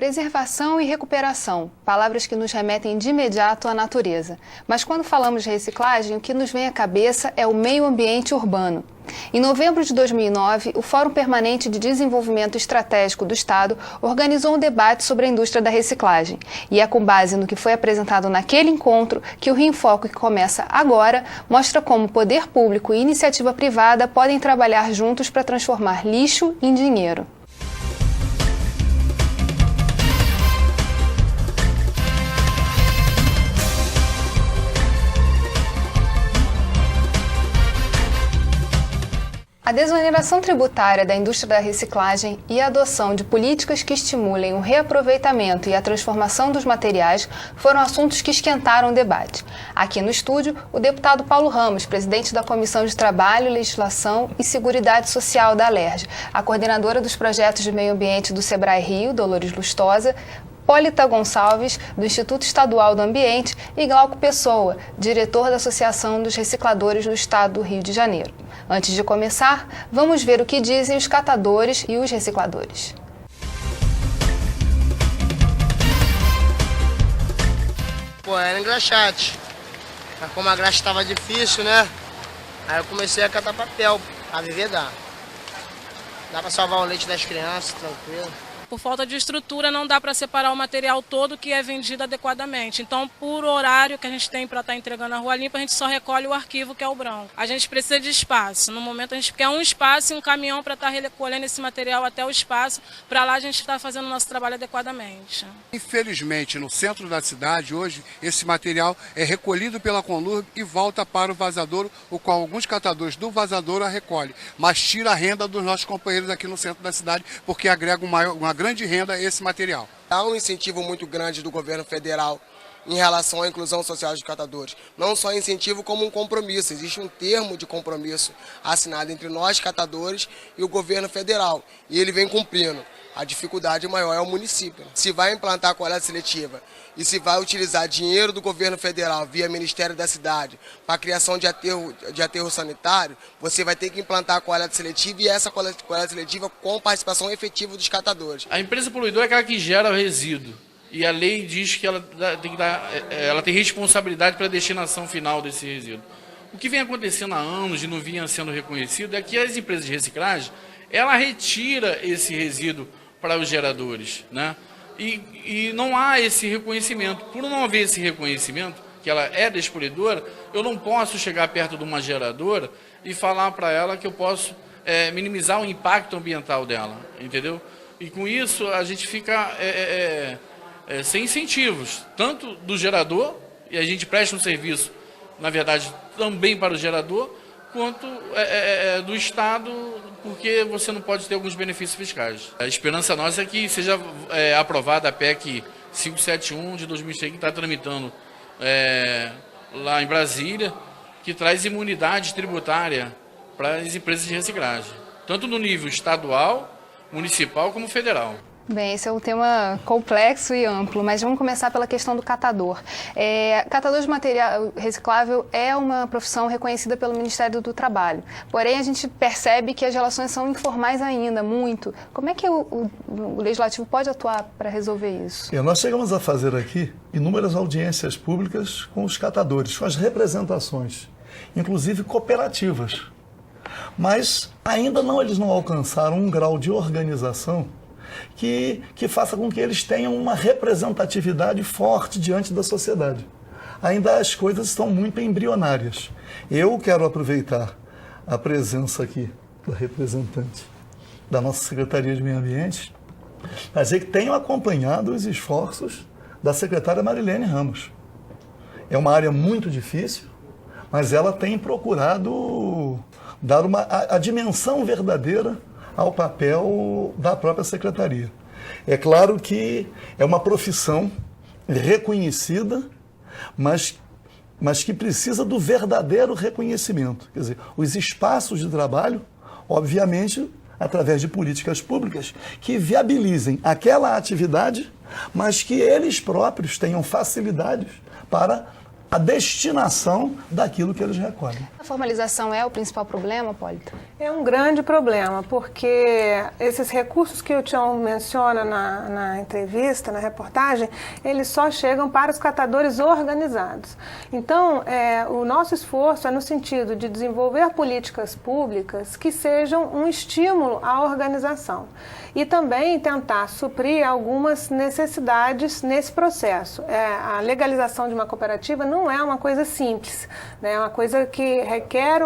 Preservação e recuperação, palavras que nos remetem de imediato à natureza. Mas quando falamos de reciclagem, o que nos vem à cabeça é o meio ambiente urbano. Em novembro de 2009, o Fórum Permanente de Desenvolvimento Estratégico do Estado organizou um debate sobre a indústria da reciclagem. E é com base no que foi apresentado naquele encontro que o Rio em Foco, que começa agora, mostra como poder público e iniciativa privada podem trabalhar juntos para transformar lixo em dinheiro. A desoneração tributária da indústria da reciclagem e a adoção de políticas que estimulem o reaproveitamento e a transformação dos materiais foram assuntos que esquentaram o debate. Aqui no estúdio, o deputado Paulo Ramos, presidente da Comissão de Trabalho, Legislação e Seguridade Social da Alerj, a coordenadora dos projetos de meio ambiente do Sebrae Rio, Dolores Lustosa, Hipólita Gonçalves, do Instituto Estadual do Ambiente, e Glauco Pessoa, diretor da Associação dos Recicladores do Estado do Rio de Janeiro. Antes de começar, vamos ver o que dizem os catadores e os recicladores. Era engraxate, mas como a graxa estava difícil, né? Aí eu comecei a catar papel, a viver dá. Dá para salvar o leite das crianças, tranquilo. Por falta de estrutura, não dá para separar o material todo que é vendido adequadamente. Então, por horário que a gente tem para estar entregando a Rua Limpa, a gente só recolhe o arquivo, que é o branco. A gente precisa de espaço. No momento, a gente quer um espaço e um caminhão para estar recolhendo esse material até o espaço, para lá a gente estar fazendo o nosso trabalho adequadamente. Infelizmente, no centro da cidade, hoje, esse material é recolhido pela Conlurb e volta para o vazadouro, o qual alguns catadores do vazadouro a recolhem, mas tira a renda dos nossos companheiros aqui no centro da cidade, porque agrega uma grande renda esse material. Há um incentivo muito grande do governo federal em relação à inclusão social dos catadores. Não só incentivo, como um compromisso. Existe um termo de compromisso assinado entre nós, catadores, e o governo federal. E ele vem cumprindo. A dificuldade maior é o município. Se vai implantar a coleta seletiva e se vai utilizar dinheiro do governo federal via Ministério da Cidade para a criação de aterro sanitário, você vai ter que implantar a coleta seletiva e essa coleta seletiva com participação efetiva dos catadores. A empresa poluidora é aquela que gera o resíduo e a lei diz que ela tem responsabilidade para a destinação final desse resíduo. O que vem acontecendo há anos e não vinha sendo reconhecido é que as empresas de reciclagem, ela retira esse resíduo para os geradores, né? E não há esse reconhecimento. Por não haver esse reconhecimento, que ela é despoluidora, eu não posso chegar perto de uma geradora e falar para ela que eu posso minimizar o impacto ambiental dela, entendeu? E com isso a gente fica sem incentivos, tanto do gerador, e a gente presta um serviço, na verdade, também para o gerador, quanto do Estado, porque você não pode ter alguns benefícios fiscais. A esperança nossa é que seja aprovada a PEC 571 de 2006, que está tramitando lá em Brasília, que traz imunidade tributária para as empresas de reciclagem, tanto no nível estadual, municipal como federal. Bem, esse é um tema complexo e amplo, mas vamos começar pela questão do catador. Catador de material reciclável é uma profissão reconhecida pelo Ministério do Trabalho, porém a gente percebe que as relações são informais ainda, muito. Como é que o Legislativo pode atuar para resolver isso? Nós chegamos a fazer aqui inúmeras audiências públicas com os catadores, com as representações, inclusive cooperativas, mas ainda eles não alcançaram um grau de organização que faça com que eles tenham uma representatividade forte diante da sociedade. Ainda as coisas estão muito embrionárias. Eu quero aproveitar a presença aqui da representante da nossa Secretaria de Meio Ambiente para dizer que tenho acompanhado os esforços da secretária Marilene Ramos. É uma área muito difícil, mas ela tem procurado dar a dimensão verdadeira ao papel da própria secretaria. É claro que é uma profissão reconhecida, mas que precisa do verdadeiro reconhecimento. Quer dizer, os espaços de trabalho, obviamente, através de políticas públicas que viabilizem aquela atividade, mas que eles próprios tenham facilidades para a destinação daquilo que eles recolhem. A formalização é o principal problema, Hipólita? É um grande problema, porque esses recursos que o Tião menciona na entrevista, na reportagem, eles só chegam para os catadores organizados. Então, o nosso esforço é no sentido de desenvolver políticas públicas que sejam um estímulo à organização e também tentar suprir algumas necessidades nesse processo. A legalização de uma cooperativa não é uma coisa simples, né? É uma coisa que requer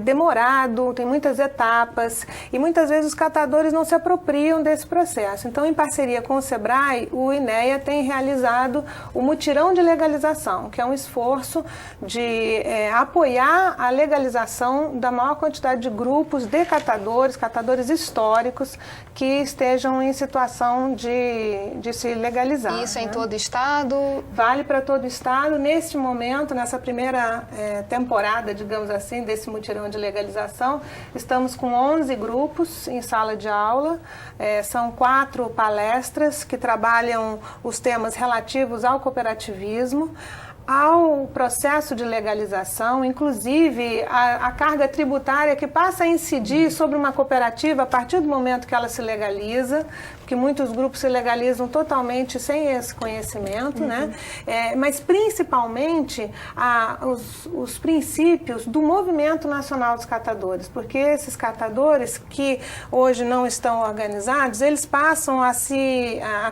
demorado, tem muitas etapas e muitas vezes os catadores não se apropriam desse processo. Então, em parceria com o SEBRAE, o INEA tem realizado o mutirão de legalização, que é um esforço de apoiar a legalização da maior quantidade de grupos de catadores históricos que estejam em situação de se legalizar. Isso em todo o estado? Vale para todo o estado. Neste momento, nessa primeira temporada, digamos assim, desse mutirão de legalização, estamos com 11 grupos em sala de aula, são 4 palestras que trabalham os temas relativos ao cooperativismo, ao processo de legalização, inclusive a carga tributária que passa a incidir sobre uma cooperativa a partir do momento que ela se legaliza, porque muitos grupos se legalizam totalmente sem esse conhecimento, né? Mas principalmente os princípios do Movimento Nacional dos Catadores, porque esses catadores que hoje não estão organizados, eles passam a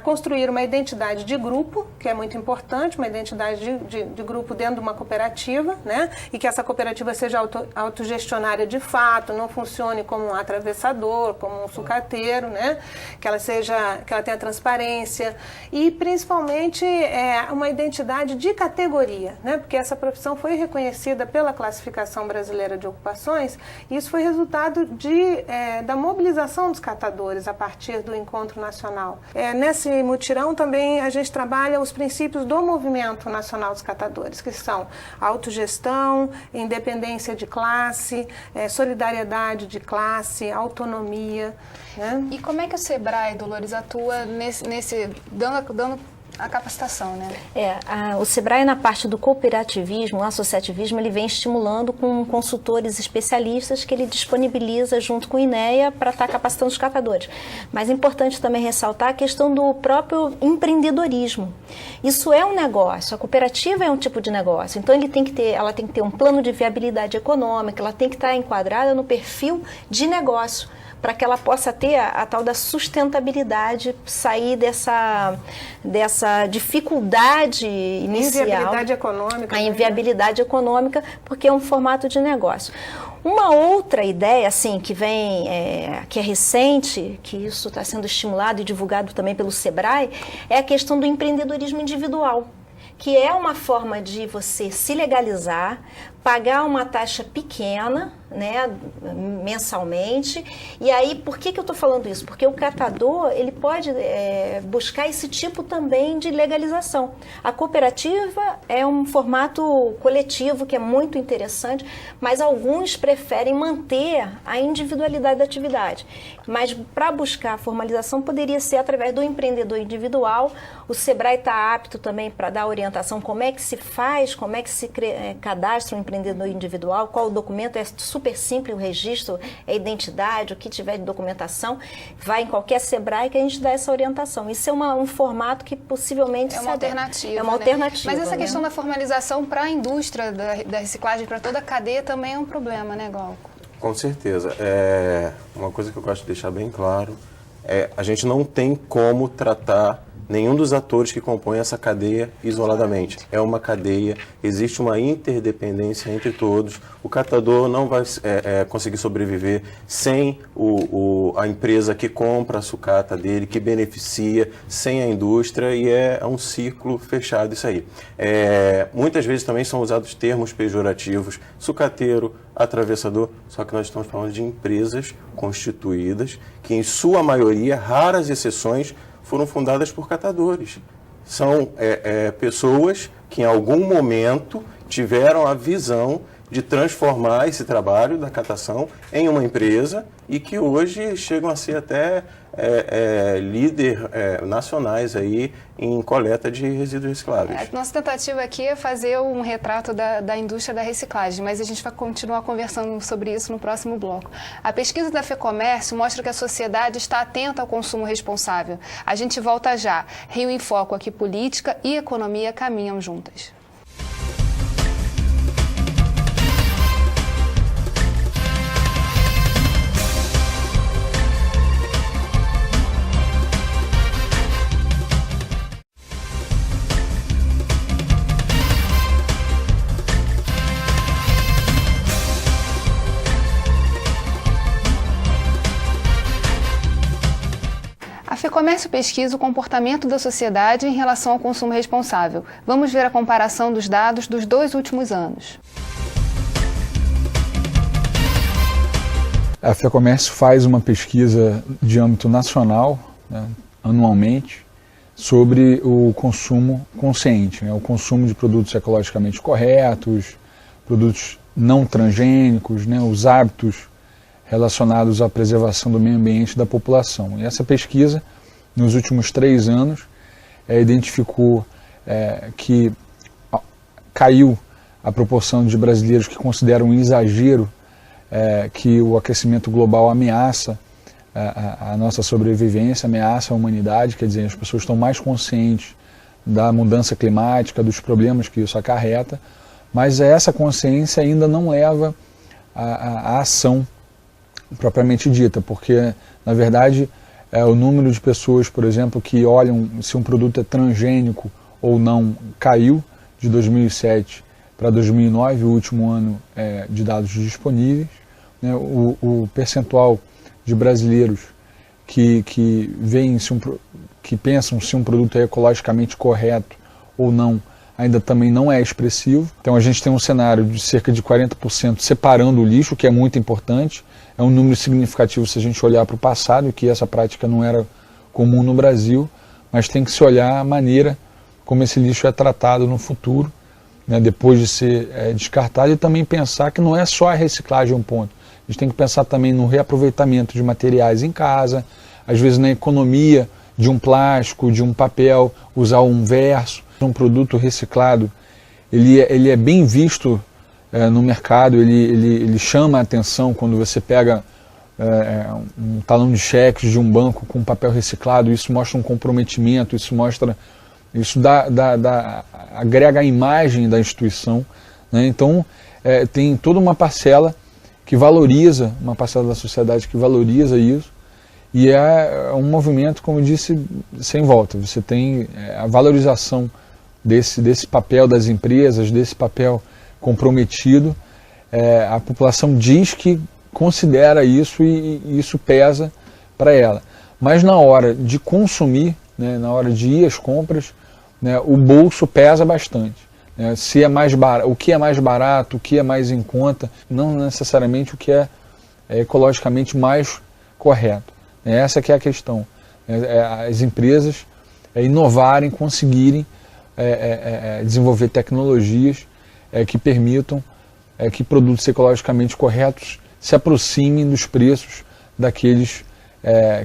construir uma identidade de grupo, que é muito importante, uma identidade de grupo dentro de uma cooperativa, né? E que essa cooperativa seja autogestionária de fato, não funcione como um atravessador, como um sucateiro, né? Que ela tenha transparência e principalmente uma identidade de categoria, né? Porque essa profissão foi reconhecida pela Classificação Brasileira de Ocupações e isso foi resultado da mobilização dos catadores a partir do Encontro Nacional. Nesse mutirão também a gente trabalha os princípios do Movimento Nacional dos Catadores, que são autogestão, independência de classe, solidariedade de classe, autonomia, né? E como é que o SEBRAE, Dolores, atua dando a capacitação, né? O SEBRAE, na parte do cooperativismo, o associativismo, ele vem estimulando com consultores especialistas que ele disponibiliza junto com o INEA para estar capacitando os catadores. Mas é importante também ressaltar a questão do próprio empreendedorismo. Isso é um negócio, a cooperativa é um tipo de negócio, então ela tem que ter um plano de viabilidade econômica, ela tem que estar enquadrada no perfil de negócio, para que ela possa ter a tal da sustentabilidade, sair dessa dificuldade inicial. Inviabilidade econômica. A inviabilidade econômica, porque é um formato de negócio. Uma outra ideia, assim, que é recente, que isso está sendo estimulado e divulgado também pelo SEBRAE, é a questão do empreendedorismo individual, que é uma forma de você se legalizar, pagar uma taxa pequena, né, mensalmente. E aí, por que eu estou falando isso? Porque o catador, ele pode buscar esse tipo também de legalização. A cooperativa é um formato coletivo que é muito interessante, mas alguns preferem manter a individualidade da atividade. Mas para buscar a formalização poderia ser através do empreendedor individual. O SEBRAE está apto também para dar orientação como é que se faz, como é que se cadastra um empreendedor individual, qual o documento, é super simples o registro, é identidade, o que tiver de documentação, vai em qualquer SEBRAE que a gente dá essa orientação. Isso é um formato que possivelmente... É uma alternativa, É uma alternativa. Mas essa questão da formalização para a indústria da reciclagem, para toda a cadeia, também é um problema, né, Glauco? Com certeza. Uma coisa que eu gosto de deixar bem claro a gente não tem como tratar nenhum dos atores que compõem essa cadeia isoladamente. É uma cadeia, existe uma interdependência entre todos. O catador não vai conseguir sobreviver sem a empresa que compra a sucata dele, que beneficia, sem a indústria, e é um ciclo fechado isso aí. Muitas vezes também são usados termos pejorativos, sucateiro, atravessador, só que nós estamos falando de empresas constituídas, que em sua maioria, raras exceções, foram fundadas por catadores. São pessoas que em algum momento tiveram a visão de transformar esse trabalho da catação em uma empresa e que hoje chegam a ser até líder nacionais aí em coleta de resíduos recicláveis. A nossa tentativa aqui é fazer um retrato da indústria da reciclagem, mas a gente vai continuar conversando sobre isso no próximo bloco. A pesquisa da FEComércio mostra que a sociedade está atenta ao consumo responsável. A gente volta já. Rio em Foco, aqui política e economia caminham juntas. A FEComércio pesquisa o comportamento da sociedade em relação ao consumo responsável. Vamos ver a comparação dos dados dos 2 últimos anos. A FEComércio faz uma pesquisa de âmbito nacional, né, anualmente, sobre o consumo consciente, né, o consumo de produtos ecologicamente corretos, produtos não transgênicos, né, os hábitos relacionados à preservação do meio ambiente da população. E essa pesquisa, nos últimos 3 anos, identificou que caiu a proporção de brasileiros que consideram um exagero que o aquecimento global ameaça a nossa sobrevivência, ameaça a humanidade, quer dizer, as pessoas estão mais conscientes da mudança climática, dos problemas que isso acarreta, mas essa consciência ainda não leva à ação propriamente dita, porque, na verdade, o número de pessoas, por exemplo, que olham se um produto é transgênico ou não caiu de 2007 para 2009, o último ano de dados disponíveis. Né, o percentual de brasileiros que veem que pensam se um produto é ecologicamente correto ou não ainda também não é expressivo. Então a gente tem um cenário de cerca de 40% separando o lixo, que é muito importante. É um número significativo se a gente olhar para o passado, que essa prática não era comum no Brasil, mas tem que se olhar a maneira como esse lixo é tratado no futuro, né, depois de ser descartado, e também pensar que não é só a reciclagem um ponto. A gente tem que pensar também no reaproveitamento de materiais em casa, às vezes na economia de um plástico, de um papel, usar um verso. Um produto reciclado, ele é bem visto no mercado, ele chama a atenção quando você pega um talão de cheques de um banco com papel reciclado. Isso mostra um comprometimento, isso agrega a imagem da instituição, né? Então tem toda uma parcela que valoriza, uma parcela da sociedade que valoriza isso, e é um movimento, como eu disse, sem volta. Você tem a valorização desse papel das empresas, desse papel comprometido. A população diz que considera isso e isso pesa para ela. Mas na hora de consumir, né, na hora de ir às compras, né, o bolso pesa bastante. Né, se é mais o que é mais barato, o que é mais em conta, não necessariamente o que é ecologicamente mais correto. Essa que é a questão. As empresas inovarem, conseguirem desenvolver tecnologias que permitam que produtos ecologicamente corretos se aproximem dos preços daqueles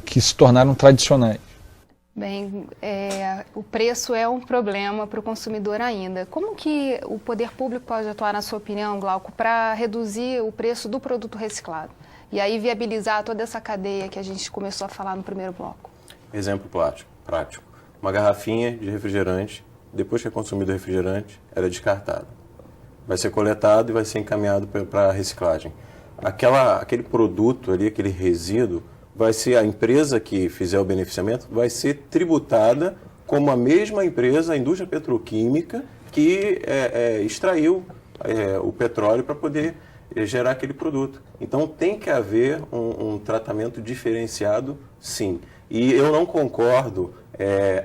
que se tornaram tradicionais. Bem, o preço é um problema para o consumidor ainda. Como que o poder público pode atuar, na sua opinião, Glauco, para reduzir o preço do produto reciclado? E aí viabilizar toda essa cadeia que a gente começou a falar no primeiro bloco? Exemplo prático. Uma garrafinha de refrigerante, depois que é consumido o refrigerante, ela é descartada. Vai ser coletado e vai ser encaminhado para a reciclagem. Aquele produto ali, aquele resíduo, vai ser a empresa que fizer o beneficiamento, vai ser tributada como a mesma empresa, a indústria petroquímica, que extraiu o petróleo para poder gerar aquele produto. Então tem que haver um tratamento diferenciado, sim. E eu não concordo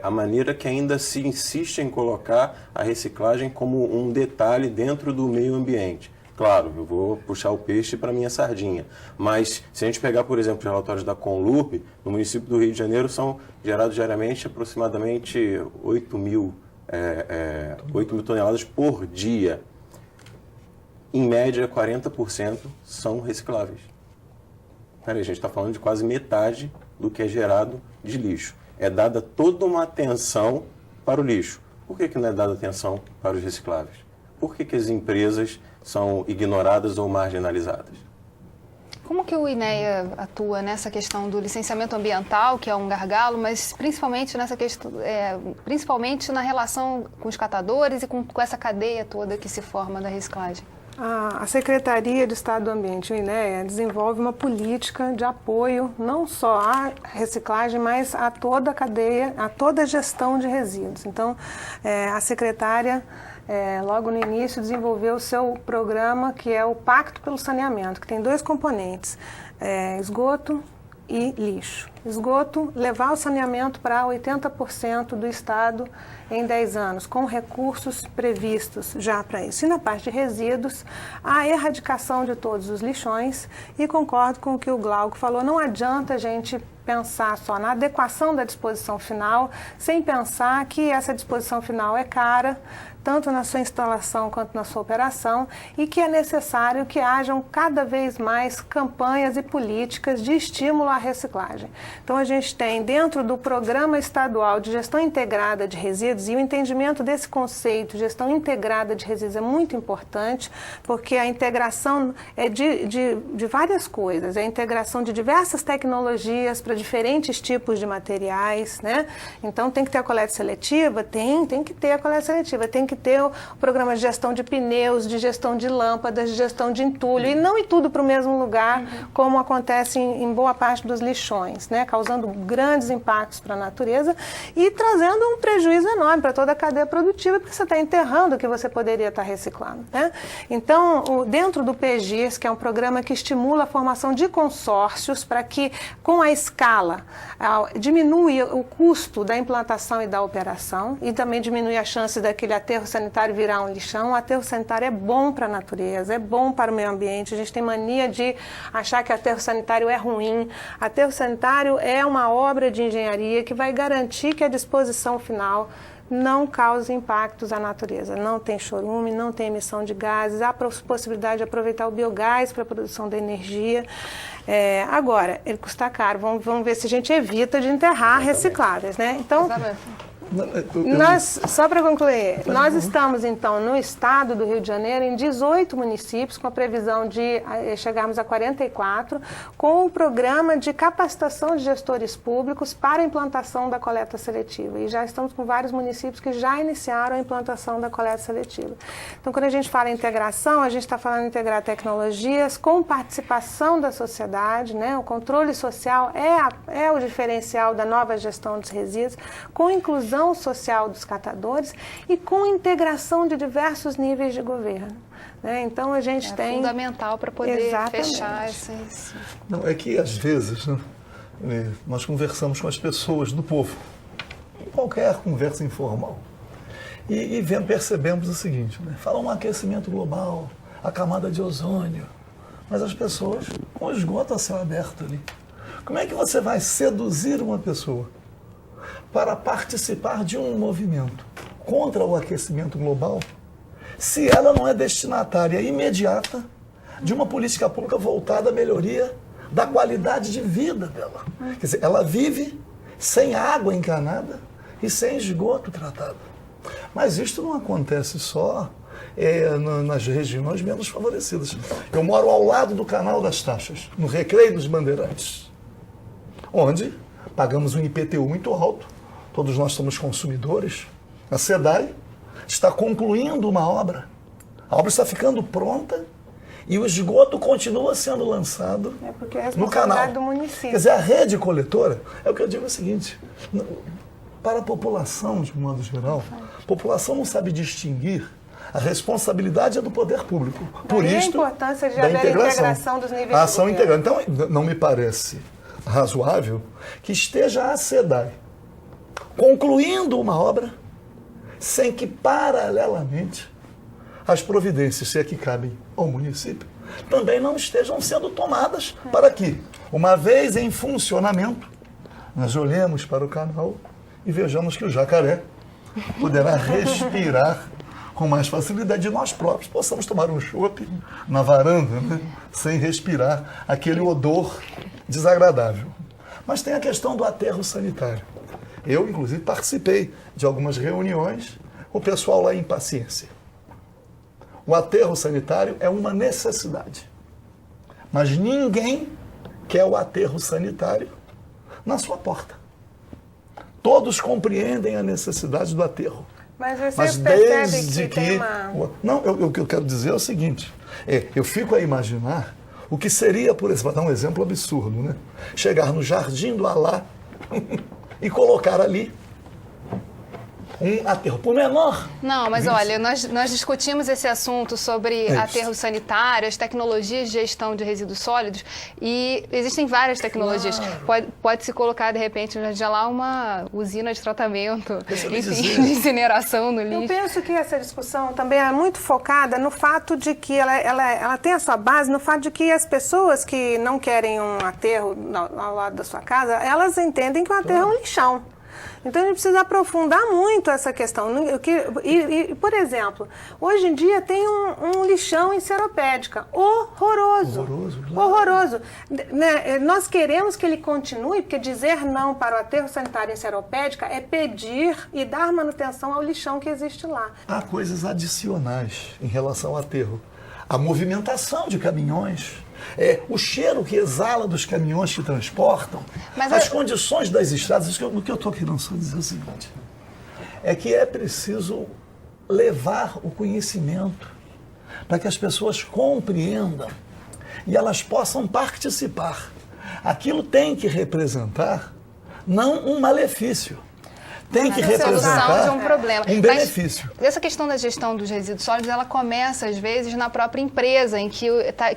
a maneira que ainda se insiste em colocar a reciclagem como um detalhe dentro do meio ambiente. Claro, eu vou puxar o peixe para a minha sardinha, mas se a gente pegar, por exemplo, os relatórios da Conlurb, no município do Rio de Janeiro são gerados diariamente aproximadamente 8 mil toneladas por dia. em média 40% são recicláveis. Peraí, a gente está falando de quase metade do que é gerado de lixo. É dada toda uma atenção para o lixo. Por que não é dada atenção para os recicláveis? Por que as empresas são ignoradas ou marginalizadas? Como que o INEA atua nessa questão do licenciamento ambiental, que é um gargalo, mas principalmente nessa questão, principalmente na relação com os catadores e com essa cadeia toda que se forma da reciclagem? A Secretaria de Estado do Ambiente, o INEA, desenvolve uma política de apoio não só à reciclagem, mas a toda a cadeia, a toda a gestão de resíduos. Então, a secretária, logo no início, desenvolveu o seu programa, que é o Pacto pelo Saneamento, que tem 2 componentes, esgoto e lixo. Esgoto, levar o saneamento para 80% do estado em 10 anos, com recursos previstos já para isso. E na parte de resíduos, a erradicação de todos os lixões, e concordo com o que o Glauco falou, não adianta a gente pensar só na adequação da disposição final, sem pensar que essa disposição final é cara, tanto na sua instalação quanto na sua operação, e que é necessário que hajam cada vez mais campanhas e políticas de estímulo à reciclagem. Então, a gente tem, dentro do Programa Estadual de Gestão Integrada de Resíduos, e o entendimento desse conceito, gestão integrada de resíduos, é muito importante, porque a integração é de várias coisas, é a integração de diversas tecnologias para diferentes tipos de materiais, né? Então, tem que ter a coleta seletiva? Tem que ter a coleta seletiva, tem que ter o programa de gestão de pneus, de gestão de lâmpadas, de gestão de entulho, e não ir tudo para o mesmo lugar, como acontece em boa parte dos lixões, né? Causando grandes impactos para a natureza e trazendo um prejuízo enorme para toda a cadeia produtiva, porque você está enterrando o que você poderia estar reciclando, né? Então, dentro do PGIS, que é um programa que estimula a formação de consórcios para que, com a escala, diminui o custo da implantação e da operação, e também diminui a chance daquele aterro sanitário virar um lixão. O aterro sanitário é bom para a natureza, é bom para o meio ambiente. A gente tem mania de achar que aterro sanitário é ruim. Aterro sanitário é uma obra de engenharia que vai garantir que a disposição final não cause impactos à natureza. Não tem chorume, não tem emissão de gases, há possibilidade de aproveitar o biogás para a produção da energia. Agora, ele custa caro. Vamos ver se a gente evita de enterrar recicláveis, né? Então, só para concluir, nós estamos, então, no estado do Rio de Janeiro, em 18 municípios, com a previsão de chegarmos a 44, com um programa de capacitação de gestores públicos para a implantação da coleta seletiva. E já estamos com vários municípios que já iniciaram a implantação da coleta seletiva. Então, quando a gente fala em integração, a gente está falando em integrar tecnologias com participação da sociedade, né? O controle social é o diferencial da nova gestão dos resíduos, com inclusão social dos catadores e com integração de diversos níveis de governo, né? Então a gente tem... É fundamental para poder fechar esses... Não, é que às vezes, né, nós conversamos com as pessoas do povo, em qualquer conversa informal, e percebemos o seguinte, né? Falam um aquecimento global, a camada de ozônio, mas as pessoas com o esgoto a céu aberto ali. Como é que você vai seduzir uma pessoa para participar de um movimento contra o aquecimento global, se ela não é destinatária imediata de uma política pública voltada à melhoria da qualidade de vida dela? Quer dizer, ela vive sem água encanada e sem esgoto tratado. Mas isto não acontece só nas regiões menos favorecidas. Eu moro ao lado do Canal das Taxas, no Recreio dos Bandeirantes, onde pagamos um IPTU muito alto. Todos nós somos consumidores. A SEDAI está concluindo uma obra. A obra está ficando pronta e o esgoto continua sendo lançado no canal. Do município. Quer dizer, a rede coletora, é o que eu digo o seguinte, para a população, de um modo geral, a população não sabe distinguir. A responsabilidade é do poder público. Por isso, a importância de haver integração dos níveis a ação de governo. integrada. Então, não me parece razoável que esteja a SEDAI concluindo uma obra sem que, paralelamente, as providências, se é que cabem ao município, também não estejam sendo tomadas para que, uma vez em funcionamento, nós olhemos para o canal e vejamos que o jacaré poderá respirar com mais facilidade, e nós próprios possamos tomar um chopp na varanda, né? Sem respirar aquele odor desagradável. Mas tem a questão do aterro sanitário. Eu, inclusive, participei de algumas reuniões com o pessoal lá em Paciência. O aterro sanitário é uma necessidade, mas ninguém quer o aterro sanitário na sua porta. Todos compreendem a necessidade do aterro. Mas Mas percebe desde que tem uma... Não, o que eu quero dizer é o seguinte, eu fico a imaginar o que seria, por exemplo, vou dar um exemplo absurdo, né? Chegar no Jardim do Alá e colocar ali um aterro, por menor. Não, mas olha, nós discutimos esse assunto sobre aterro sanitário, as tecnologias de gestão de resíduos sólidos, e existem várias tecnologias. Claro. Pode-se colocar, de repente, já lá uma usina de tratamento, enfim, de incineração no lixo. Eu penso que essa discussão também é muito focada no fato de que ela tem a sua base no fato de que as pessoas que não querem um aterro ao lado da sua casa, elas entendem que o aterro é um lixão. Então, a gente precisa aprofundar muito essa questão. Por exemplo, hoje em dia tem um lixão em Seropédica. Horroroso. Horroroso. Nós queremos que ele continue, porque dizer não para o aterro sanitário em Seropédica é pedir e dar manutenção ao lixão que existe lá. Há coisas adicionais em relação ao aterro. A movimentação de caminhões, o cheiro que exala dos caminhões que transportam, as condições das estradas. O que eu estou querendo só dizer é o seguinte, é que é preciso levar o conhecimento para que as pessoas compreendam e elas possam participar. Aquilo tem que representar não um malefício, tem que representar de um problema. Um benefício. Mas essa questão da gestão dos resíduos sólidos, ela começa, às vezes, na própria empresa em que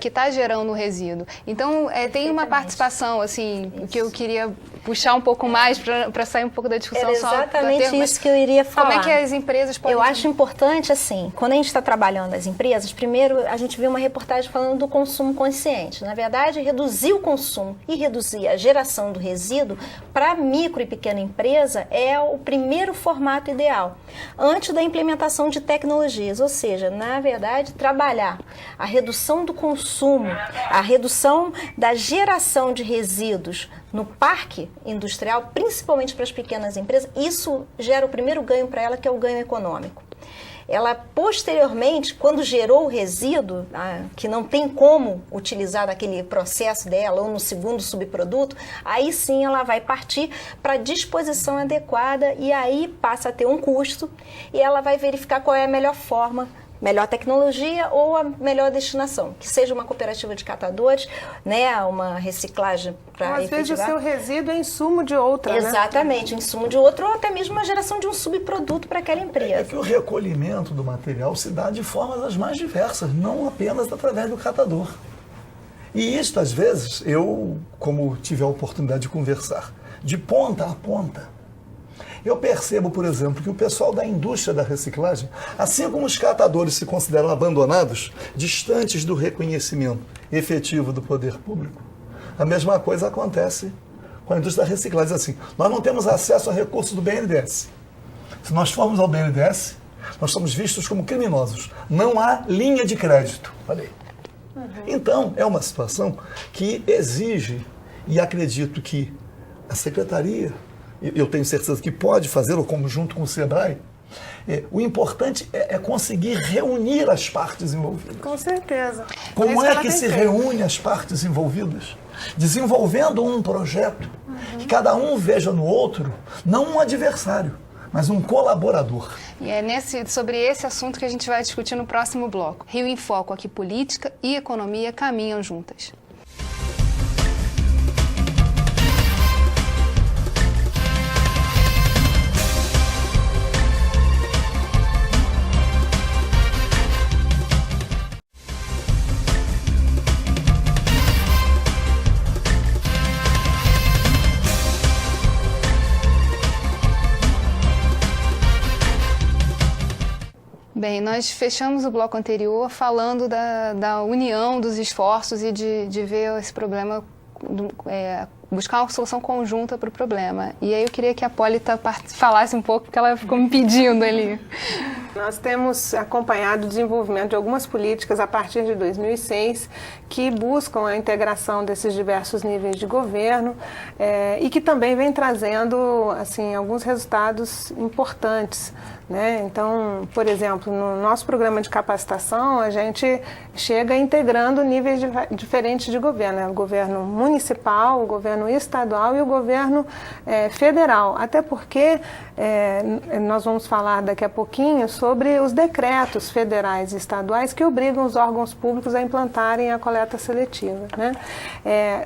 está gerando o resíduo. Então, tem uma participação, assim, que eu queria puxar um pouco mais para sair um pouco da discussão só. Era exatamente isso que eu iria falar. Como é que as empresas podem... Eu acho importante, assim, quando a gente está trabalhando nas empresas, primeiro a gente viu uma reportagem falando do consumo consciente. Na verdade, reduzir o consumo e reduzir a geração do resíduo para micro e pequena empresa é o primeiro formato ideal, antes da implementação de tecnologias, ou seja, na verdade, trabalhar a redução do consumo, a redução da geração de resíduos no parque industrial, principalmente para as pequenas empresas, isso gera o primeiro ganho para ela, que é o ganho econômico. Ela, posteriormente, quando gerou o resíduo, que não tem como utilizar naquele processo dela ou no segundo subproduto, aí sim ela vai partir para a disposição adequada e aí passa a ter um custo e ela vai verificar qual é a melhor forma, melhor tecnologia ou a melhor destinação, que seja uma cooperativa de catadores, né, uma reciclagem para efetivar. Às vezes o seu resíduo é insumo de outra, Exatamente, né? Insumo de outro ou até mesmo uma geração de um subproduto para aquela empresa. É que o recolhimento do material se dá de formas as mais diversas, não apenas através do catador. E isso, às vezes, eu, como tive a oportunidade de conversar, de ponta a ponta, eu percebo, por exemplo, que o pessoal da indústria da reciclagem, assim como os catadores se consideram abandonados, distantes do reconhecimento efetivo do poder público, a mesma coisa acontece com a indústria da reciclagem. Assim, nós não temos acesso a recursos do BNDES. Se nós formos ao BNDES, nós somos vistos como criminosos. Não há linha de crédito. Falei. Então, é uma situação que exige, e acredito que a Secretaria, eu tenho certeza que pode fazer, ou como junto com o SEBRAE, o importante é conseguir reunir as partes envolvidas. Com certeza. Como é que se reúne as partes envolvidas? Desenvolvendo um projeto que cada um veja no outro, não um adversário, mas um colaborador. E é sobre esse assunto que a gente vai discutir no próximo bloco. Rio em Foco, aqui política e economia caminham juntas. Bem, nós fechamos o bloco anterior falando da união dos esforços e de ver esse problema, buscar uma solução conjunta para o problema. E aí eu queria que a Polly falasse um pouco, porque ela ficou me pedindo ali. Nós temos acompanhado o desenvolvimento de algumas políticas a partir de 2006 que buscam a integração desses diversos níveis de governo e que também vem trazendo assim, alguns resultados importantes. Né? Então, por exemplo, no nosso programa de capacitação, a gente chega integrando níveis diferentes de governo, né? O governo municipal, o governo estadual e o governo federal. Até porque nós vamos falar daqui a pouquinho sobre os decretos federais e estaduais que obrigam os órgãos públicos a implantarem a coleta seletiva. Né?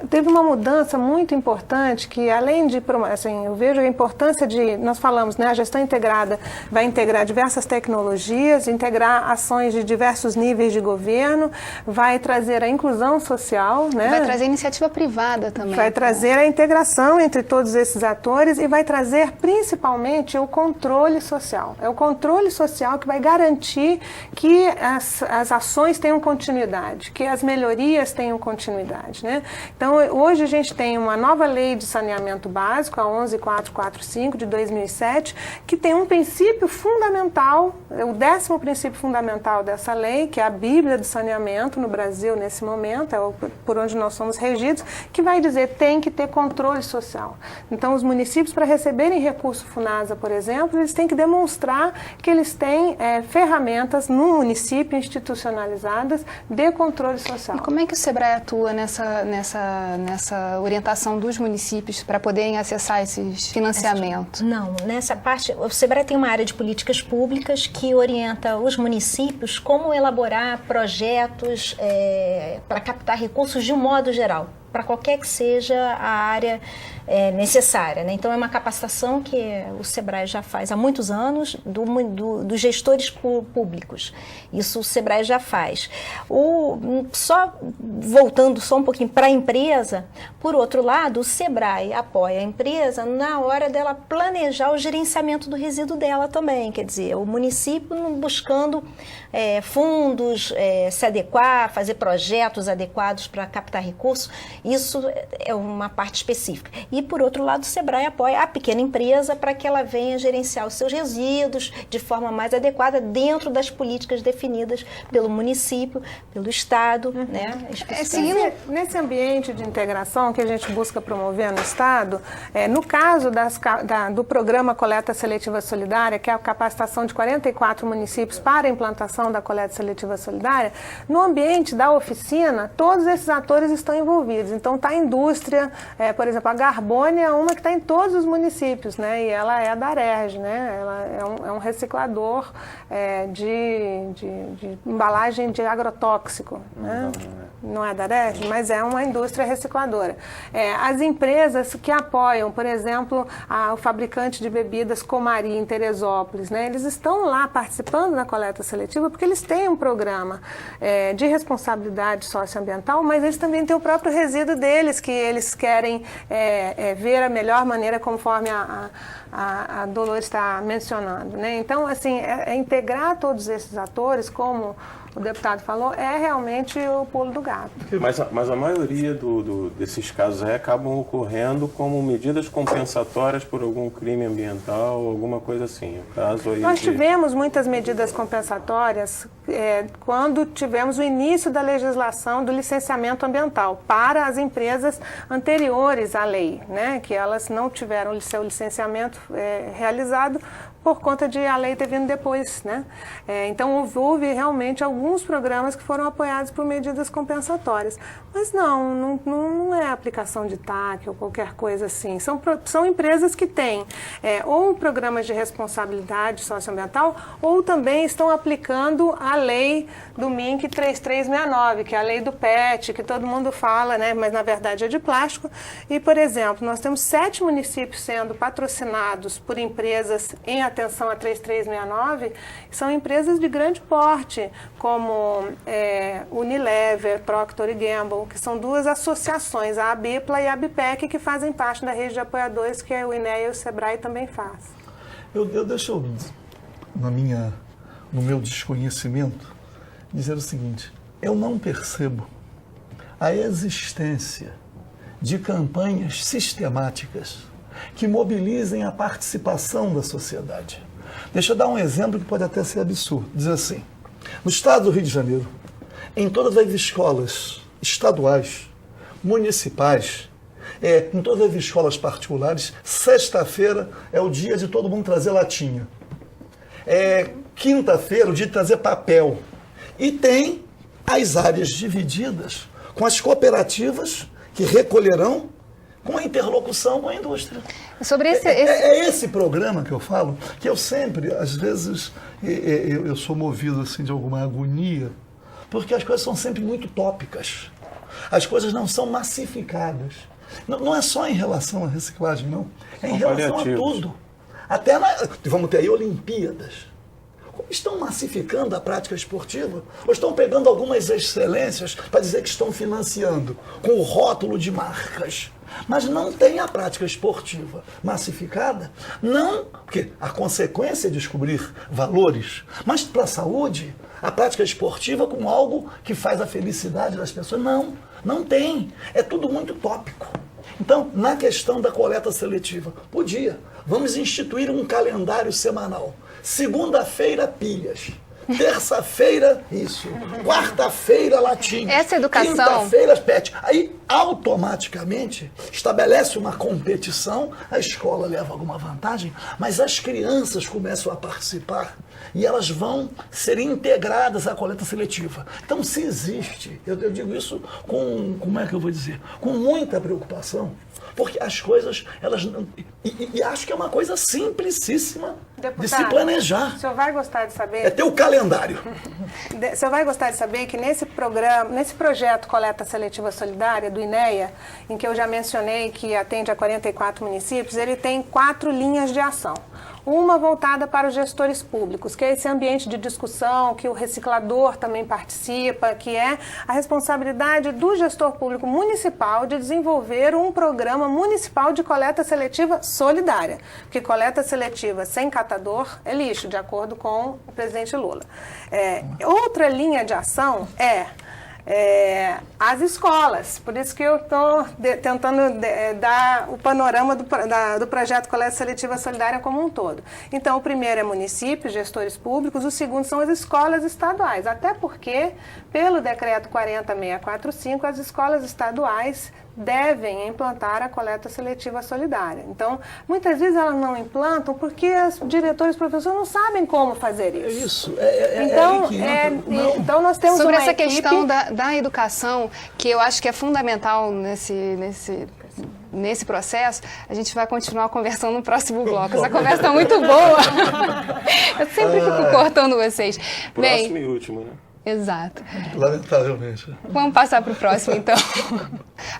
Teve uma mudança muito importante que, além de, assim, eu vejo a importância de, nós falamos, né, a gestão integrada vai integrar diversas tecnologias, integrar ações de diversos níveis de governo, vai trazer a inclusão social. Né? Vai trazer iniciativa privada também. Vai trazer a integração entre todos esses atores e vai trazer principalmente o controle social. É o controle social que vai garantir que as ações tenham continuidade, que as melhorias tenham continuidade. Né? Então, hoje a gente tem uma nova lei de saneamento básico, a 11.445 de 2007, que tem um princípio fundamental, o 10º princípio fundamental dessa lei, que é a Bíblia do saneamento no Brasil nesse momento, por onde nós somos regidos, que vai dizer tem que ter controle social. Então, os municípios, para receberem recurso FUNASA, por exemplo, eles têm que demonstrar que eles têm ferramentas no município institucionalizadas de controle social. E como é que o SEBRAE atua nessa orientação dos municípios para poderem acessar esses financiamentos? Não, nessa parte, o SEBRAE tem uma área de políticas públicas que orienta os municípios como elaborar projetos para captar recursos de um modo geral, para qualquer que seja a área necessária. Né? Então, é uma capacitação que o SEBRAE já faz há muitos anos dos gestores públicos. Isso o SEBRAE já faz. Só voltando só um pouquinho para a empresa, por outro lado, o SEBRAE apoia a empresa na hora dela planejar o gerenciamento do resíduo dela também. Quer dizer, o município buscando fundos, se adequar, fazer projetos adequados para captar recursos. Isso é uma parte específica. E, por outro lado, o SEBRAE apoia a pequena empresa para que ela venha gerenciar os seus resíduos de forma mais adequada dentro das políticas definidas pelo município, pelo Estado. Né, nesse ambiente de integração que a gente busca promover no Estado, no caso do programa Coleta Seletiva Solidária, que é a capacitação de 44 municípios para a implantação da coleta seletiva solidária, no ambiente da oficina, todos esses atores estão envolvidos. Então, está a indústria, por exemplo, a Garbone é uma que está em todos os municípios, né? E ela é da ARERJ, né? Ela é um reciclador de embalagem de agrotóxico, né? Não é da ARERJ, mas é uma indústria recicladora. As empresas que apoiam, por exemplo, o fabricante de bebidas Comari em Teresópolis, né? Eles estão lá participando da coleta seletiva porque eles têm um programa de responsabilidade socioambiental, mas eles também têm o próprio resíduo deles, que eles querem ver a melhor maneira, conforme a Dolores está mencionando. Né? Então, assim, integrar todos esses atores, como o deputado falou, é realmente o pulo do gato. Mas a maioria desses casos acabam ocorrendo como medidas compensatórias por algum crime ambiental, alguma coisa assim. Nós tivemos muitas medidas compensatórias quando tivemos o início da legislação do licenciamento ambiental para as empresas anteriores à lei, né? Que elas não tiveram o seu licenciamento realizado por conta de a lei ter vindo depois, né? Então, houve realmente alguns programas que foram apoiados por medidas compensatórias. Mas não é aplicação de TAC ou qualquer coisa assim. São empresas que têm ou programas de responsabilidade socioambiental ou também estão aplicando a lei do MINC 3369, que é a lei do PET, que todo mundo fala, né? Mas na verdade é de plástico. E, por exemplo, nós temos 7 municípios sendo patrocinados por empresas em atenção a 3369, são empresas de grande porte, como Unilever, Procter & Gamble, que são 2 associações, a ABIPLA e a ABPEC, que fazem parte da rede de apoiadores que o INEA e o SEBRAE também faz. Deixa eu, no meu desconhecimento, dizer o seguinte: eu não percebo a existência de campanhas sistemáticas que mobilizem a participação da sociedade. Deixa eu dar um exemplo que pode até ser absurdo. Diz assim, no estado do Rio de Janeiro, em todas as escolas estaduais, municipais, em todas as escolas particulares, sexta-feira é o dia de todo mundo trazer latinha. Quinta-feira é o dia de trazer papel. E tem as áreas divididas com as cooperativas que recolherão com a interlocução com a indústria. Sobre esse programa que eu falo, que eu sempre, às vezes, eu sou movido assim, de alguma agonia, porque as coisas são sempre muito tópicas. As coisas não são massificadas. Não é só em relação à reciclagem, não. É em relação a tudo. Até vamos ter aí Olimpíadas. Como estão massificando a prática esportiva? Ou estão pegando algumas excelências para dizer que estão financiando com o rótulo de marcas? Mas não tem a prática esportiva massificada? Não, porque a consequência é descobrir valores. Mas para a saúde, a prática esportiva como algo que faz a felicidade das pessoas? Não tem. É tudo muito tópico. Então, na questão da coleta seletiva, vamos instituir um calendário semanal. Segunda-feira, pilhas. Terça-feira, isso. Quarta-feira, latinhas. Essa educação... Quinta-feira, PET. Aí, automaticamente, estabelece uma competição, a escola leva alguma vantagem, mas as crianças começam a participar e elas vão ser integradas à coleta seletiva. Então, se existe, eu digo isso com, como é que eu vou dizer? Com muita preocupação, porque as coisas, elas... E acho que é uma coisa simplicíssima de se planejar. O senhor vai gostar de saber... É ter o calendário. O senhor vai gostar de saber que nesse programa, nesse projeto Coleta Seletiva Solidária do INEA, em que eu já mencionei que atende a 44 municípios, ele tem 4 linhas de ação. Uma voltada para os gestores públicos, que é esse ambiente de discussão, que o reciclador também participa, que é a responsabilidade do gestor público municipal de desenvolver um programa municipal de coleta seletiva solidária. Porque coleta seletiva sem catador é lixo, de acordo com o presidente Lula. Outra linha de ação as escolas, por isso que eu estou tentando dar o panorama do projeto Coleta Seletiva Solidária como um todo. Então, o primeiro é municípios, gestores públicos, o segundo são as escolas estaduais, até porque, pelo decreto 40645, as escolas estaduais devem implantar a coleta seletiva solidária. Então, muitas vezes elas não implantam porque os diretores e professores não sabem como fazer isso. Então nós temos sobre uma essa equipe... questão da educação, que eu acho que é fundamental nesse processo, a gente vai continuar conversando no próximo bloco. Essa conversa está muito boa. Eu sempre fico cortando vocês. Próximo e último, né? Exato. Lamentavelmente. Vamos passar para o próximo, então.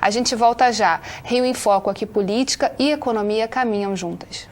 A gente volta já. Rio em Foco, aqui política e economia caminham juntas.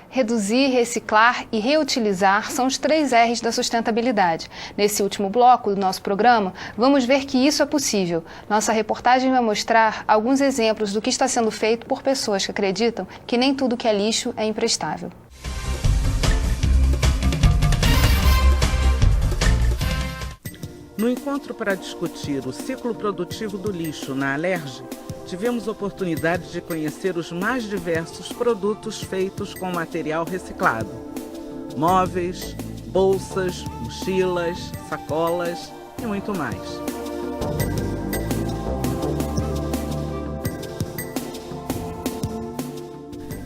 Reduzir, reciclar e reutilizar são os 3 R's da sustentabilidade. Nesse último bloco do nosso programa, vamos ver que isso é possível. Nossa reportagem vai mostrar alguns exemplos do que está sendo feito por pessoas que acreditam que nem tudo que é lixo é imprestável. No encontro para discutir o ciclo produtivo do lixo na Alerj, tivemos oportunidade de conhecer os mais diversos produtos feitos com material reciclado. Móveis, bolsas, mochilas, sacolas e muito mais.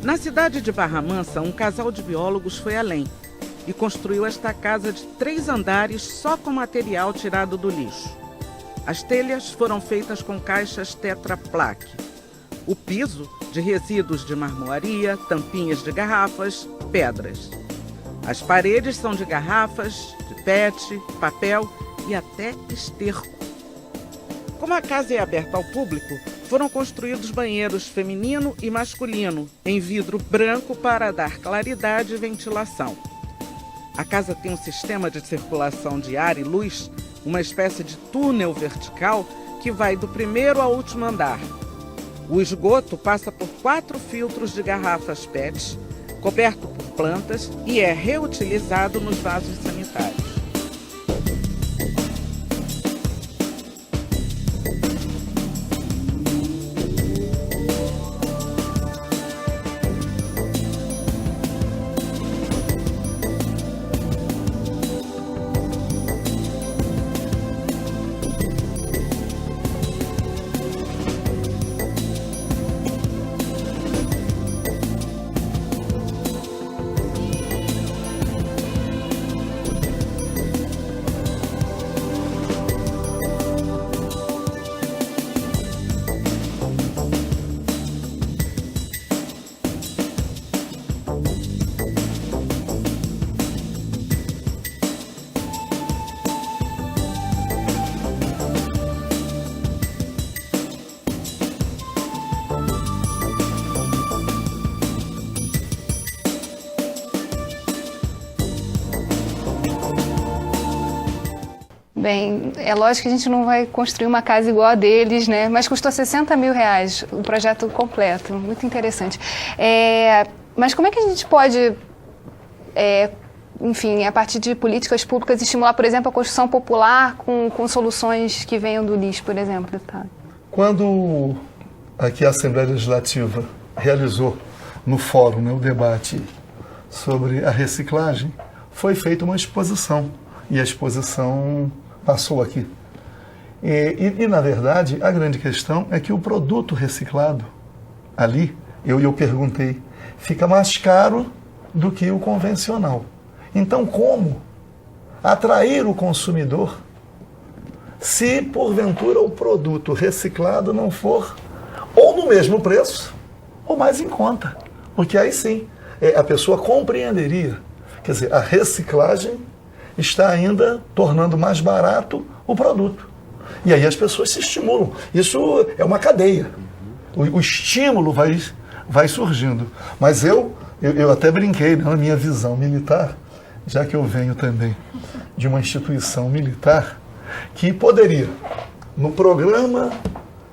Na cidade de Barra Mansa, um casal de biólogos foi além e construiu esta casa de 3 andares só com material tirado do lixo. As telhas foram feitas com caixas Tetra Pak. O piso, de resíduos de marmoraria, tampinhas de garrafas, pedras. As paredes são de garrafas, de PET, papel e até esterco. Como a casa é aberta ao público, foram construídos banheiros feminino e masculino em vidro branco para dar claridade e ventilação. A casa tem um sistema de circulação de ar e luz uma espécie de túnel vertical que vai do primeiro ao último andar. O esgoto passa por 4 filtros de garrafas PET, coberto por plantas e é reutilizado nos vasos sanitários. Bem, é lógico que a gente não vai construir uma casa igual a deles, né? Mas custou R$60 mil o projeto completo, muito interessante. Mas como é que a gente pode, enfim, a partir de políticas públicas, estimular, por exemplo, a construção popular com soluções que venham do lixo, por exemplo, deputado? Quando aqui a Assembleia Legislativa realizou no fórum, né, o debate sobre a reciclagem, foi feita uma exposição, e a exposição passou aqui. E, na verdade, a grande questão é que o produto reciclado ali, eu perguntei, fica mais caro do que o convencional. Então, como atrair o consumidor se, porventura, o produto reciclado não for ou no mesmo preço ou mais em conta? Porque aí sim, a pessoa compreenderia. Quer dizer, a reciclagem está ainda tornando mais barato o produto. E aí as pessoas se estimulam. Isso é uma cadeia. O estímulo vai surgindo. Mas eu até brinquei, né, na minha visão militar, já que eu venho também de uma instituição militar, que poderia, no programa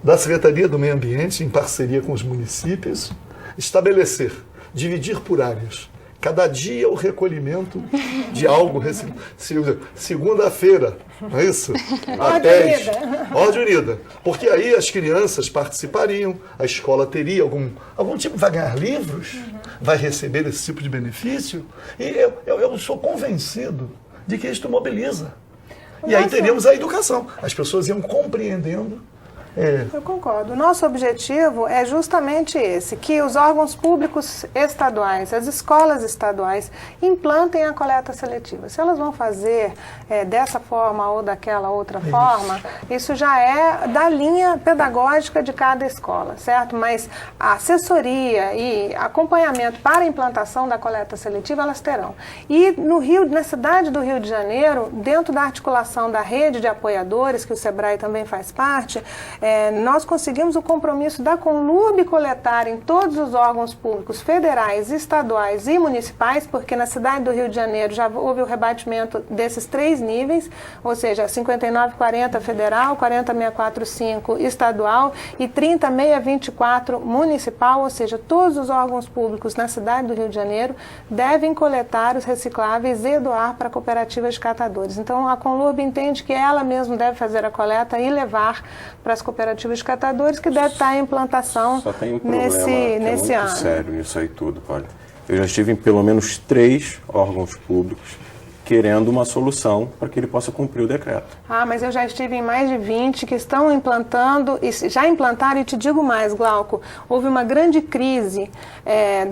da Secretaria do Meio Ambiente, em parceria com os municípios, estabelecer, dividir por áreas. Cada dia o recolhimento de algo reciclado. Segunda-feira, não é isso? Às 10. Ordem unida. Porque aí as crianças participariam, a escola teria algum tipo, vai ganhar livros, vai receber esse tipo de benefício. E eu sou convencido de que isto mobiliza. E aí teríamos a educação. As pessoas iam compreendendo. Eu concordo. O nosso objetivo é justamente esse, que os órgãos públicos estaduais, as escolas estaduais, implantem a coleta seletiva. Se elas vão fazer dessa forma ou daquela outra forma, isso já é da linha pedagógica de cada escola, certo? Mas a assessoria e acompanhamento para a implantação da coleta seletiva, elas terão. E na cidade do Rio de Janeiro, dentro da articulação da rede de apoiadores, que o SEBRAE também faz parte, nós conseguimos o compromisso da Conlurb coletar em todos os órgãos públicos federais, estaduais e municipais, porque na cidade do Rio de Janeiro já houve o rebatimento desses 3 níveis, ou seja, 59,40 federal, 40,645 estadual e 30,624 municipal, ou seja, todos os órgãos públicos na cidade do Rio de Janeiro devem coletar os recicláveis e doar para cooperativas de catadores. Então, a Conlurb entende que ela mesma deve fazer a coleta e levar para as cooperativas de catadores, que deve estar em implantação Só tem um problema nesse ano. Sério, isso aí tudo, olha. Eu já estive em pelo menos 3 órgãos públicos querendo uma solução para que ele possa cumprir o decreto. Mas eu já estive em mais de 20 que estão implantando, e já implantaram, e te digo mais, Glauco, houve uma grande crise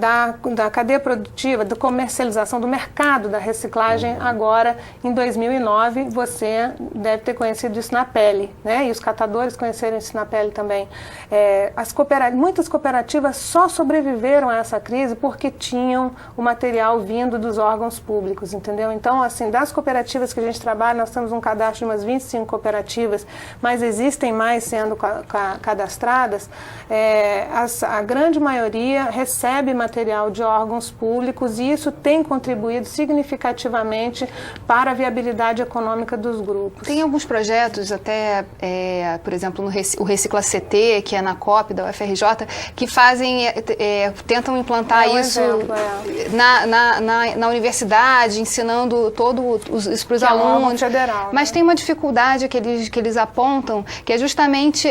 da cadeia produtiva, da comercialização, do mercado da reciclagem agora, em 2009, você deve ter conhecido isso na pele, né? E os catadores conheceram isso na pele também. Muitas cooperativas só sobreviveram a essa crise porque tinham o material vindo dos órgãos públicos, entendeu? Então, assim, das cooperativas que a gente trabalha, nós temos um cadastro de umas 25 cooperativas, mas existem mais sendo cadastradas, a grande maioria recebe material de órgãos públicos e isso tem contribuído significativamente para a viabilidade econômica dos grupos. Tem alguns projetos, até, por exemplo, o Recicla CT, que é na COP da UFRJ, que tentam implantar isso na universidade, ensinando isso para os alunos. Federal, mas tem uma dificuldade que eles apontam, que é justamente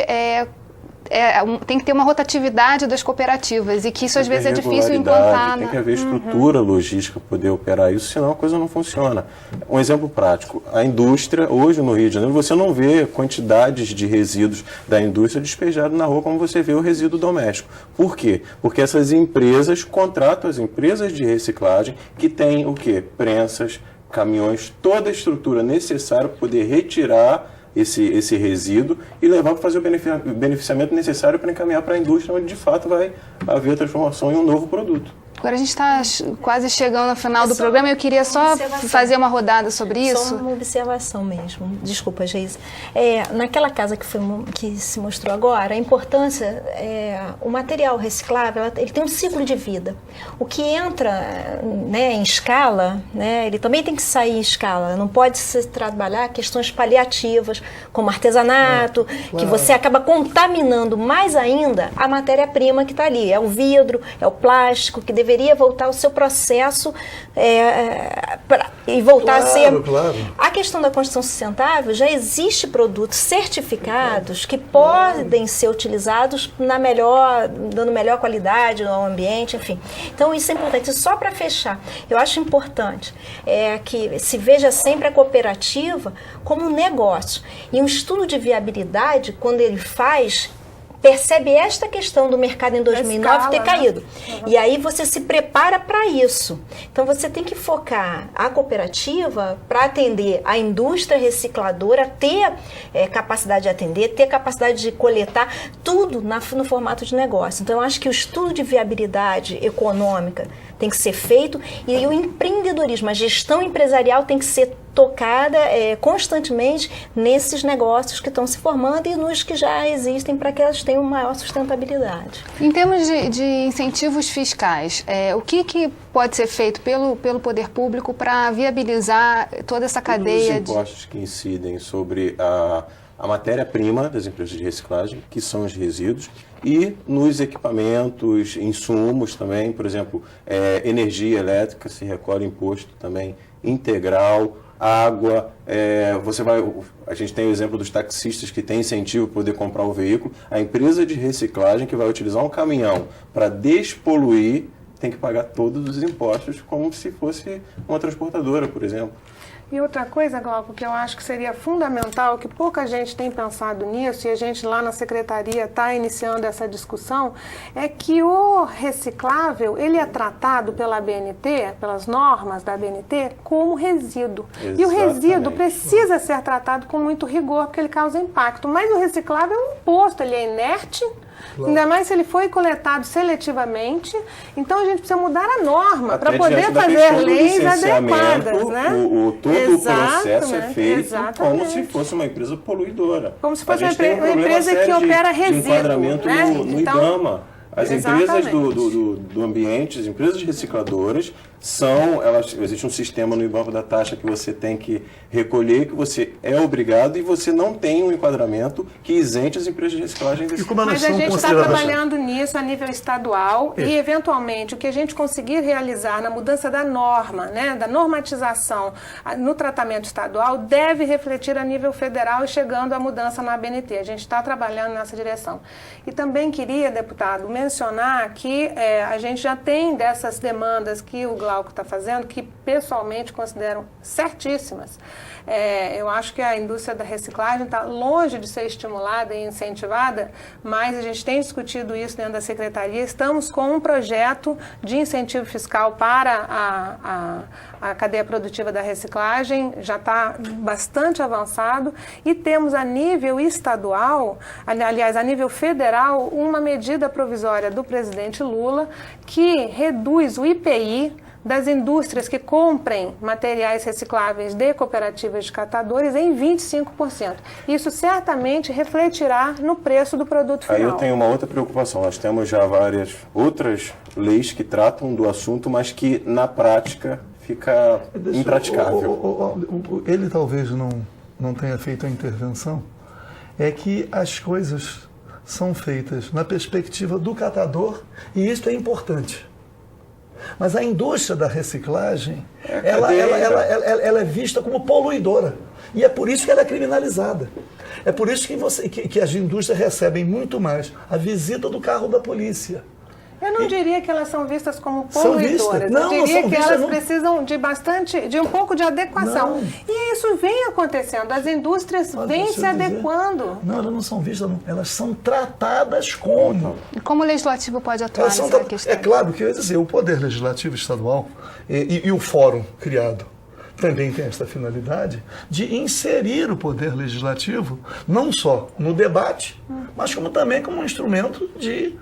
tem que ter uma rotatividade das cooperativas e que isso às vezes é difícil implantar. Tem que haver estrutura logística para poder operar isso, senão a coisa não funciona. Um exemplo prático, a indústria, hoje no Rio de Janeiro, você não vê quantidades de resíduos da indústria despejados na rua como você vê o resíduo doméstico. Por quê? Porque essas empresas contratam as empresas de reciclagem que têm o quê? Prensas, caminhões, toda a estrutura necessária para poder retirar esse resíduo e levar para fazer o beneficiamento necessário para encaminhar para a indústria, onde de fato vai haver a transformação em um novo produto. Agora a gente está quase chegando ao final do programa, eu queria só fazer uma rodada sobre isso. Só uma observação mesmo. Desculpa, Geise. Naquela casa que se mostrou agora, a importância, o material reciclável, ele tem um ciclo de vida. O que entra, né, em escala, né, ele também tem que sair em escala. Não pode se trabalhar questões paliativas, como artesanato, que você acaba contaminando mais ainda a matéria-prima que está ali. É o vidro, é o plástico, que deveria voltar ao seu processo e voltar a ser... Claro. A questão da construção sustentável, já existe produtos certificados que podem ser utilizados dando melhor qualidade ao ambiente, enfim. Então isso é importante. Só para fechar, eu acho importante que se veja sempre a cooperativa como um negócio. E um estudo de viabilidade, quando ele percebe esta questão do mercado em 2009 ter caído. Né? E aí você se prepara para isso. Então você tem que focar a cooperativa para atender a indústria recicladora, ter capacidade de atender, ter capacidade de coletar tudo no formato de negócio. Então eu acho que o estudo de viabilidade econômica tem que ser feito e o empreendedorismo, a gestão empresarial tem que ser tocada constantemente nesses negócios que estão se formando e nos que já existem para que elas tenham maior sustentabilidade. Em termos de incentivos fiscais, o que pode ser feito pelo poder público para viabilizar toda essa cadeia? Os impostos que incidem sobre a matéria-prima das empresas de reciclagem, que são os resíduos, e nos equipamentos, insumos também, por exemplo, energia elétrica, se recolhe imposto também integral, água, a gente tem o exemplo dos taxistas que têm incentivo para poder comprar o veículo, a empresa de reciclagem que vai utilizar um caminhão para despoluir tem que pagar todos os impostos como se fosse uma transportadora, por exemplo. E outra coisa, Glauco, que eu acho que seria fundamental, que pouca gente tem pensado nisso, e a gente lá na Secretaria está iniciando essa discussão, é que o reciclável, ele é tratado pela ABNT, pelas normas da ABNT, como resíduo. Exatamente. E o resíduo precisa ser tratado com muito rigor, porque ele causa impacto. Mas o reciclável é um imposto, ele é inerte, claro. Ainda mais se ele foi coletado seletivamente. Então a gente precisa mudar a norma para poder fazer leis adequadas, né? Todo o processo é feito como se fosse uma empresa poluidora. Como se fosse uma empresa que opera resíduo. De enquadramento né? no IBAMA. As empresas do ambiente, as empresas recicladoras, existe um sistema no IBAMA da taxa que você tem que recolher, que você é obrigado e você não tem um enquadramento que isente as empresas de reciclagem desse. Mas a gente está trabalhando nisso a nível estadual e, eventualmente, o que a gente conseguir realizar na mudança da norma, né, da normatização no tratamento estadual, deve refletir a nível federal e chegando à mudança na ABNT. A gente está trabalhando nessa direção. E também queria, deputado, mencionar que a gente já tem dessas demandas que o Glauco está fazendo, que pessoalmente considero certíssimas. Eu acho que a indústria da reciclagem está longe de ser estimulada e incentivada, mas a gente tem discutido isso dentro da Secretaria. Estamos com um projeto de incentivo fiscal para a cadeia produtiva da reciclagem, já está bastante avançado, e temos a nível estadual, aliás, a nível federal, uma medida provisória do presidente Lula que reduz o IPI das indústrias que comprem materiais recicláveis de cooperativas de catadores em 25%. Isso certamente refletirá no preço do produto final. Aí eu tenho uma outra preocupação. Nós temos já várias outras leis que tratam do assunto, mas que na prática fica impraticável. Ele talvez não tenha feito a intervenção. É que as coisas são feitas na perspectiva do catador e isso é importante. Mas a indústria da reciclagem, ela é vista como poluidora. E é por isso que ela é criminalizada. É por isso que as indústrias recebem muito mais a visita do carro da polícia. Eu não diria que elas são vistas como poluidoras. Eu diria que elas precisam de um pouco de adequação. E isso vem acontecendo. As indústrias vêm se adequando. Não, elas não são vistas, não. Elas são tratadas como. E como o legislativo pode atuar nessa questão? É claro que, eu ia dizer, o Poder Legislativo Estadual e o Fórum criado também tem esta finalidade de inserir o Poder Legislativo não só no debate, mas como também como um instrumento de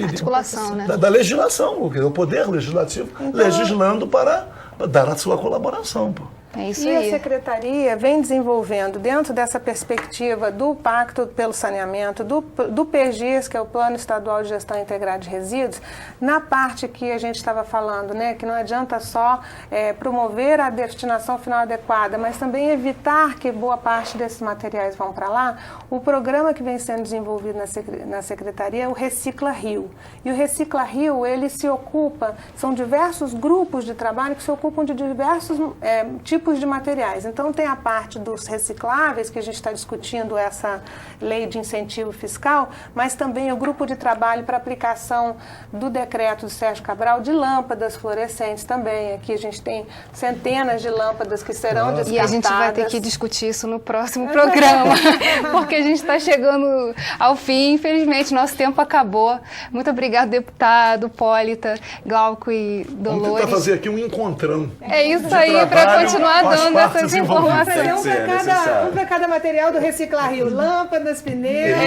articulação, né? Da legislação, o Poder Legislativo legislando para dar a sua colaboração. É isso aí. E a Secretaria vem desenvolvendo, dentro dessa perspectiva do Pacto pelo Saneamento, do PGIS, que é o Plano Estadual de Gestão Integrada de Resíduos, na parte que a gente estava falando, né, que não adianta só promover a destinação final adequada, mas também evitar que boa parte desses materiais vão para lá, o programa que vem sendo desenvolvido na Secretaria é o Recicla Rio. E o Recicla Rio, ele se ocupa, são diversos grupos de trabalho que se ocupam de diversos tipos de materiais. Então, tem a parte dos recicláveis, que a gente está discutindo essa lei de incentivo fiscal, mas também o grupo de trabalho para aplicação do decreto do Sérgio Cabral de lâmpadas fluorescentes também. Aqui a gente tem centenas de lâmpadas que serão descartadas. E a gente vai ter que discutir isso no próximo programa, porque a gente está chegando ao fim. Infelizmente, nosso tempo acabou. Muito obrigado, deputado, Hipólita, Glauco e Dolores. Vamos tentar fazer aqui um encontrão. É isso aí, para continuar dando essas informações. Um para cada material do Reciclar Rio. Lâmpadas, pneus,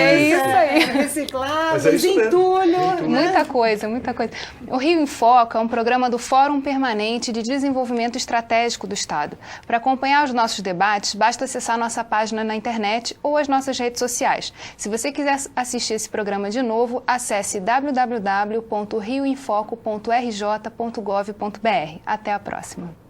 recicláveis, entulho. Muita coisa, muita coisa. O Rio em Foco é um programa do Fórum Permanente de Desenvolvimento Estratégico do Estado. Para acompanhar os nossos debates, basta acessar nossa página na internet ou as nossas redes sociais. Se você quiser assistir esse programa de novo, acesse www.rioinfoco.rj.gov.br. Até a próxima.